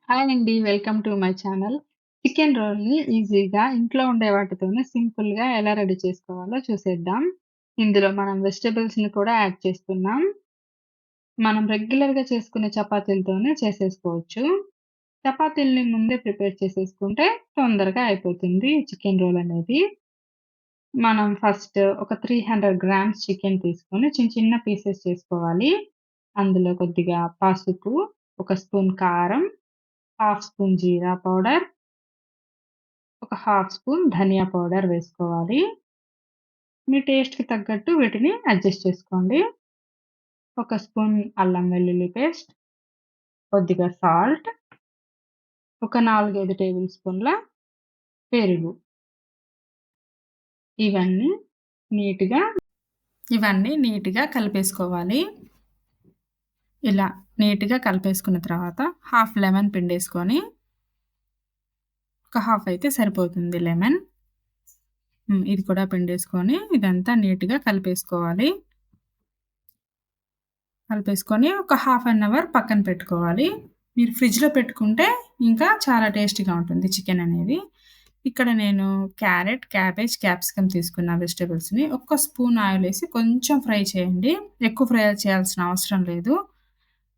Hi అండి. Welcome to my channel. Chicken రోల్‌ని ఈజీగా ఇంట్లో ఉండే వాటితోనే సింపుల్‌గా ఎలా రెడీ చేసుకోవాలో చూసేద్దాం. ఇందులో మనం వెజిటబుల్స్‌ని కూడా యాడ్ చేస్తున్నాం. మనం రెగ్యులర్‌గా చేసుకునే చపాతీలతోనే చేసేసుకోవచ్చు. చపాతీలని ముందే ప్రిపేర్ చేసేసుకుంటే తొందరగా అయిపోతుంది ఈ చికెన్ రోల్ అనేది. మనం ఫస్ట్ ఒక 300 గ్రామ్స్ చికెన్ తీసుకొని చిన్న చిన్న పీసెస్ చేసుకోవాలి. అందులో కొద్దిగా పసుపు, ఒక స్పూన్ కారం, హాఫ్ స్పూన్ జీరా పౌడర్, ఒక హాఫ్ స్పూన్ ధనియా పౌడర్ వేసుకోవాలి. మీ టేస్ట్‌కి తగ్గట్టు వీటిని అడ్జస్ట్ చేసుకోండి. ఒక స్పూన్ అల్లం వెల్లుల్లి పేస్ట్, కొద్దిగా సాల్ట్, ఒక 4, 5 టేబుల్ స్పూన్ల పెరుగు. ఇవన్నీ నీట్‌గా నీట్‌గా కలిపేసుకోవాలి. ఇలా నీట్‌గా కలిపేసుకున్న తర్వాత హాఫ్ లెమన్ పిండేసుకొని, ఒక హాఫ్ అయితే సరిపోతుంది లెమన్. ఇది కూడా పిండేసుకొని ఇదంతా నీట్‌గా కలిపేసుకోవాలి. కలిపేసుకొని ఒక హాఫ్ అన్ అవర్ పక్కన పెట్టుకోవాలి. మీరు ఫ్రిడ్జ్‌లో పెట్టుకుంటే ఇంకా చాలా టేస్టీగా ఉంటుంది చికెన్ అనేది. ఇక్కడ నేను క్యారెట్, క్యాబేజ్, క్యాప్సికమ్ తీసుకున్న వెజిటబుల్స్‌ని ఒక్క స్పూన్ ఆయిలేసి కొంచెం ఫ్రై చేయండి. ఎక్కువ ఫ్రై చేయాల్సిన అవసరం లేదు.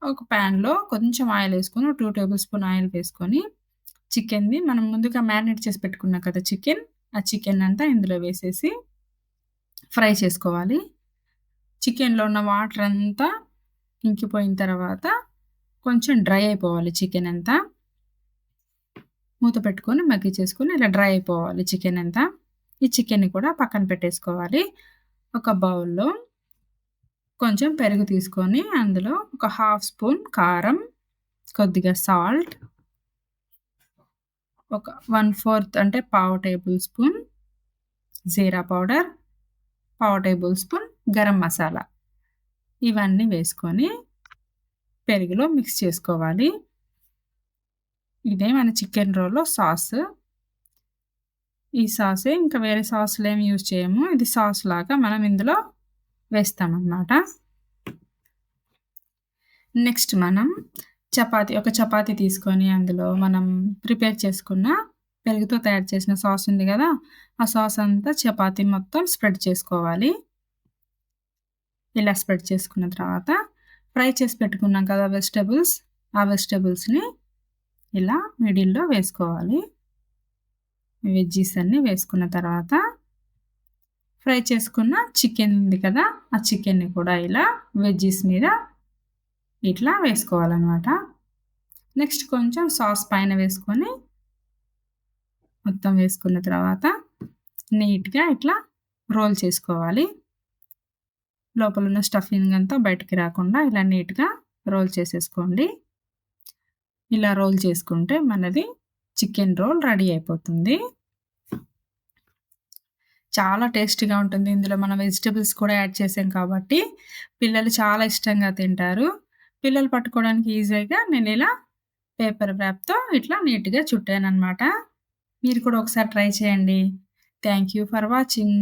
ఒక పాన్‌లో కొంచెం ఆయిలేసుకొని 2 టేబుల్ స్పూన్ ఆయిల్ వేసుకొని చికెన్‌ని మనం ముందుగా మ్యారినేట్ చేసి పెట్టుకున్నాం కదా చికెన్, ఆ చికెన్ అంతా ఇందులో వేసేసి ఫ్రై చేసుకోవాలి. చికెన్‌లో ఉన్న వాటర్ అంతా ఇంకిపోయిన తర్వాత కొంచెం డ్రై అయిపోవాలి చికెన్ అంతా. మూత పెట్టుకొని మగ్గిచ్చేసుకొని ఇలా డ్రై అయిపోవాలి చికెన్ అంతా. ఈ చికెన్‌ని కూడా పక్కన పెట్టేసుకోవాలి. ఒక బౌల్‌లో కొంచెం పెరుగు తీసుకొని అందులో ఒక హాఫ్ స్పూన్ కారం, కొద్దిగా సాల్ట్, ఒక 1/4 అంటే పావు టేబుల్ స్పూన్ జీరా పౌడర్, పావు టేబుల్ స్పూన్ గరం మసాలా ఇవన్నీ వేసుకొని పెరుగులో మిక్స్ చేసుకోవాలి. ఇదే మన చికెన్ రోల్‌లో సాసు. ఈ సాసే ఇంకా వేరే సాసులేమి యూజ్ చేయము. ఇది సాస్ లాగా మనం ఇందులో వేస్తామనమాట. నెక్స్ట్ మనం ఒక చపాతీ తీసుకొని అందులో మనం ప్రిపేర్ చేసుకున్న పెరుగుతో తయారు చేసిన సాస్ ఉంది గదా! ఆ సాస్ అంతా చపాతీ మొత్తం స్ప్రెడ్ చేసుకోవాలి. ఇలా స్ప్రెడ్ చేసుకున్న తర్వాత ఫ్రై చేసి పెట్టుకున్నాం కదా ఆ వెజిటబుల్స్‌ని ఇలా మిడిల్‌లో వేసుకోవాలి. వెజ్జీస్ అన్నీ వేసుకున్న తర్వాత ఫ్రై చేసుకున్న చికెన్ ఉంది కదా! ఆ చికెన్‌ని కూడా ఇలా వెజ్జీస్ మీద ఇట్లా వేసుకోవాలనమాట. నెక్స్ట్ కొంచెం సాస్ పైన వేసుకొని మొత్తం వేసుకున్న తర్వాత నీట్‌గా ఇట్లా రోల్ చేసుకోవాలి. లోపలున్న స్టఫింగ్ అంతా బయటికి రాకుండా ఇలా నీట్‌గా రోల్ చేసేసుకోండి. ఇలా రోల్ చేసుకుంటే మనది చికెన్ రోల్ రెడీ అయిపోతుంది. చాలా టేస్టీగా ఉంటుంది. ఇందులో మనం వెజిటబుల్స్ కూడా యాడ్ చేసాం కాబట్టి పిల్లలు చాలా ఇష్టంగా తింటారు. పిల్లలు పట్టుకోవడానికి ఈజీగా నేనిలా పేపర్ ర్యాప్‌తో ఇట్లా నీట్‌గా చుట్టాననమాట. మీరు కూడా ఒకసారి ట్రై చేయండి. Thank you for watching.